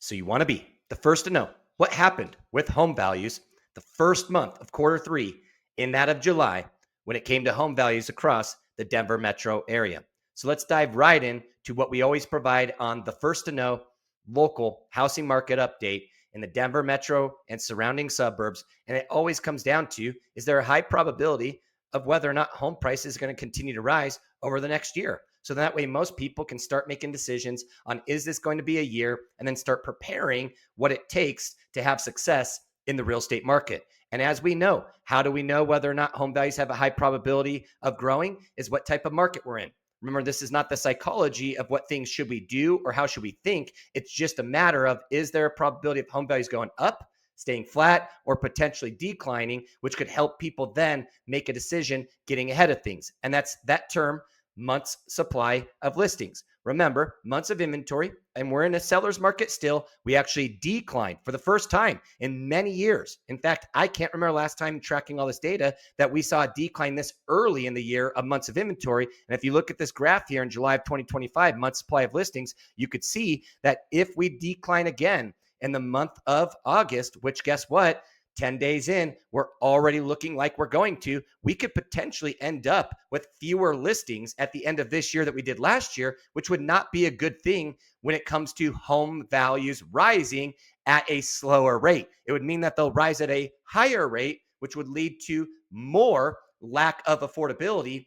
So you want to be the first to know what happened with home values the first month of quarter three in that of July when it came to home values across the Denver metro area. So let's dive right in to what we always provide on the first to know local housing market update in the Denver metro and surrounding suburbs. And it always comes down to, is there a high probability of whether or not home prices are going to continue to rise over the next year? So that way, most people can start making decisions on, is this going to be a year, and then start preparing what it takes to have success in the real estate market. And as we know, how do we know whether or not home values have a high probability of growing? Is what type of market we're in. Remember, this is not the psychology of what things should we do or how should we think. It's just a matter of, is there a probability of home values going up, staying flat, or potentially declining, which could help people then make a decision getting ahead of things. And that's that term, months supply of listings. Remember, months of inventory, and we're in a seller's market still. We actually declined for the first time in many years. In fact, I can't remember last time tracking all this data that we saw a decline this early in the year of months of inventory. And if you look at this graph here in July of 2025, months supply of listings, you could see that if we decline again in the month of August, which guess what? 10 days in, we're already looking like we're going to. We could potentially end up with fewer listings at the end of this year that we did last year, which would not be a good thing when it comes to home values rising at a slower rate. It would mean that they'll rise at a higher rate, which would lead to more lack of affordability.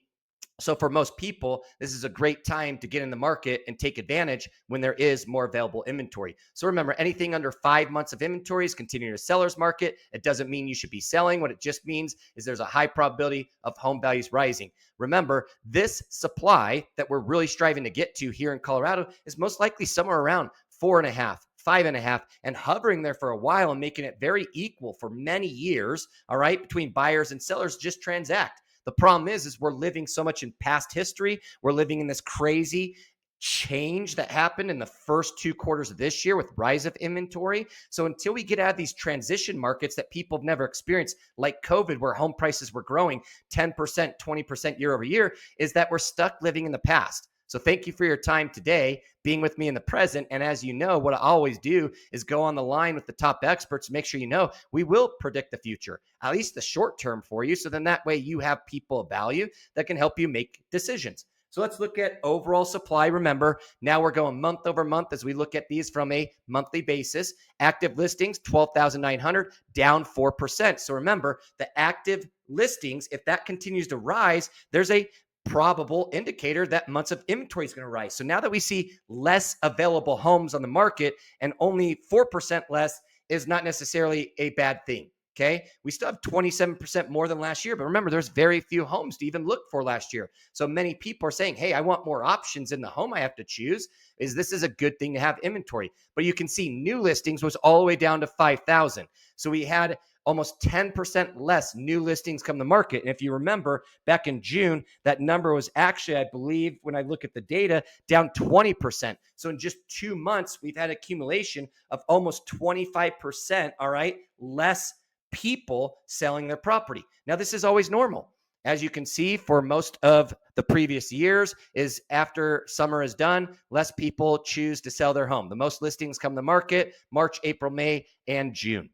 So for most people, this is a great time to get in the market and take advantage when there is more available inventory. So remember, anything under 5 months of inventory is continuing a seller's market. It doesn't mean you should be selling. What it just means is there's a high probability of home values rising. Remember, this supply that we're really striving to get to here in Colorado is most likely somewhere around 4.5, 5.5, and hovering there for a while and making it very equal for many years, all right, between buyers and sellers just transact. The problem is we're living so much in past history. We're living in this crazy change that happened in the first 2 quarters of this year with rise of inventory. So until we get out of these transition markets that people have never experienced, like COVID, where home prices were growing 10%, 20% year over year, is that we're stuck living in the past. So thank you for your time today, being with me in the present. And as you know, what I always do is go on the line with the top experts, make sure you know we will predict the future, at least the short term for you. So then that way you have people of value that can help you make decisions. So let's look at overall supply. Remember, now we're going month over month as we look at these from a monthly basis. Active listings, 12,900, down 4%. So remember, the active listings, if that continues to rise, there's a probable indicator that months of inventory is going to rise. So now that we see less available homes on the market and only 4% less is not necessarily a bad thing. Okay. We still have 27% more than last year, but remember, there's very few homes to even look for last year. So many people are saying, hey, I want more options in the home I have to choose. This is a good thing to have inventory. But you can see new listings was all the way down to 5,000. So we had almost 10% less new listings come to market. And if you remember back in June, that number was actually, I believe, when I look at the data, down 20%. So in just 2 months, we've had accumulation of almost 25%, all right, less people selling their property. Now, this is always normal. As you can see, for most of the previous years, is after summer is done, less people choose to sell their home. The most listings come to market March, April, May, and June.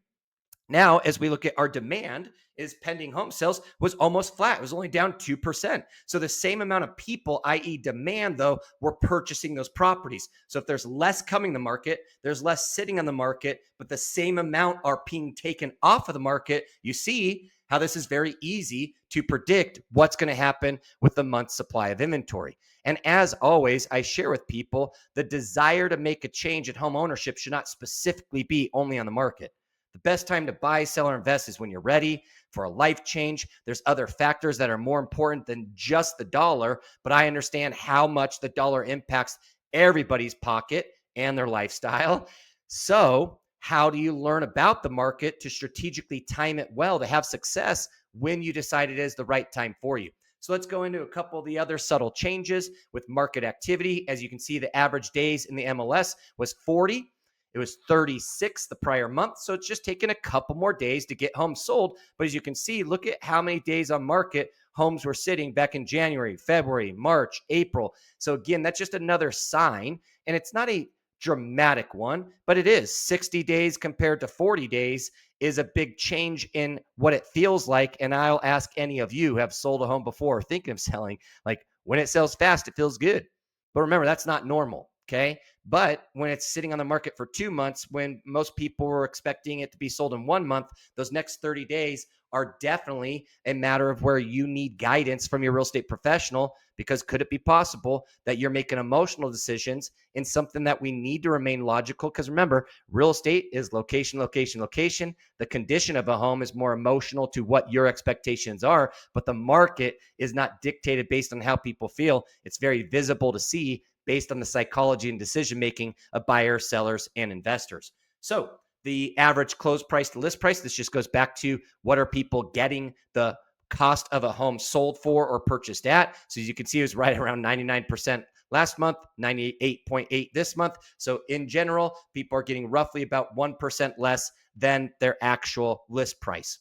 Now, as we look at our demand, is pending home sales was almost flat. It was only down 2%. So the same amount of people, i.e. demand, though, were purchasing those properties. So if there's less coming to market, there's less sitting on the market, but the same amount are being taken off of the market. You see how this is very easy to predict what's going to happen with the month's supply of inventory. And as always, I share with people the desire to make a change at home ownership should not specifically be only on the market. The best time to buy, sell, or invest is when you're ready for a life change. There's other factors that are more important than just the dollar, but I understand how much the dollar impacts everybody's pocket and their lifestyle. So how do you learn about the market to strategically time it well to have success when you decide it is the right time for you? So let's go into a couple of the other subtle changes with market activity. As you can see, the average days in the MLS was 40. It was 36 the prior month. So it's just taken a couple more days to get homes sold. But as you can see, look at how many days on market homes were sitting back in January, February, March, April. So again, that's just another sign. And it's not a dramatic one, but it is 60 days compared to 40 days is a big change in what it feels like. And I'll ask any of you who have sold a home before or thinking of selling, like when it sells fast, it feels good. But remember, that's not normal. Okay. But when it's sitting on the market for 2 months, when most people were expecting it to be sold in 1 month, those next 30 days are definitely a matter of where you need guidance from your real estate professional, because could it be possible that you're making emotional decisions in something that we need to remain logical? Because remember, real estate is location, location, location. The condition of a home is more emotional to what your expectations are, but the market is not dictated based on how people feel. It's very visible to see based on the psychology and decision making of buyers, sellers, and investors. So the average close price to list price, this just goes back to what are people getting the cost of a home sold for or purchased at. So as you can see, it was right around 99% last month, 98.8 this month. So in general, people are getting roughly about 1% less than their actual list price.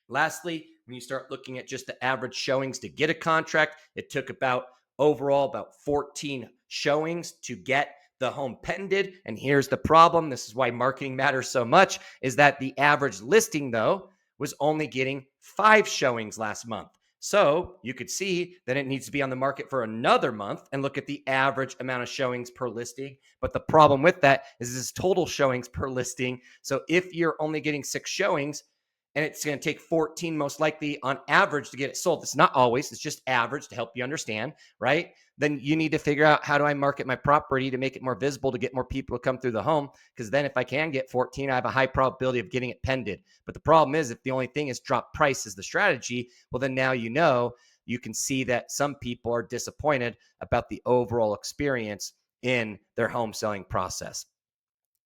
Lastly, when you start looking at just the average showings to get a contract, it took about 14 showings to get the home pended. And here's the problem. This is why marketing matters so much, is that the average listing, though, was only getting 5 showings last month. So you could see that it needs to be on the market for another month and look at the average amount of showings per listing. But the problem with that is this total showings per listing. So if you're only getting 6 showings, and it's going to take 14 most likely on average to get it sold. It's not always, it's just average to help you understand, right? Then you need to figure out, how do I market my property to make it more visible, to get more people to come through the home? Because then if I can get 14, I have a high probability of getting it pended. But the problem is, if the only thing is drop price is the strategy, well, then now you can see that some people are disappointed about the overall experience in their home selling process.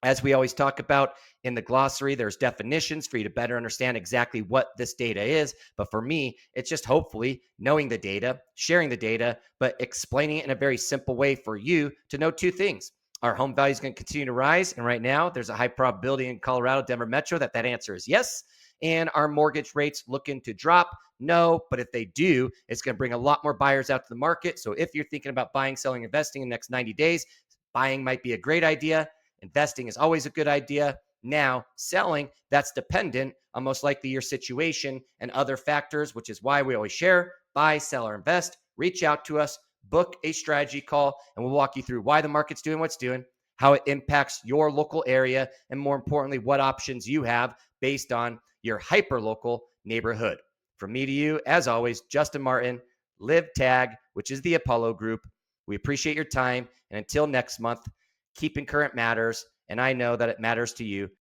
As we always talk about in the glossary, there's definitions for you to better understand exactly what this data is. But for me, it's just hopefully knowing the data, sharing the data, but explaining it in a very simple way for you to know 2 things. Our home value is going to continue to rise. And right now, there's a high probability in Colorado, Denver Metro that answer is yes. And our mortgage rates looking to drop? No, but if they do, it's going to bring a lot more buyers out to the market. So if you're thinking about buying, selling, investing in the next 90 days, buying might be a great idea. Investing is always a good idea. Now, selling, that's dependent on most likely your situation and other factors, which is why we always share buy, sell, or invest. Reach out to us, book a strategy call, and we'll walk you through why the market's doing what's doing, how it impacts your local area, and more importantly, what options you have based on your hyper-local neighborhood. From me to you, as always, Justin Martin, Live Tag, which is the Apollo Group. We appreciate your time, and until next month, keeping current matters, and I know that it matters to you.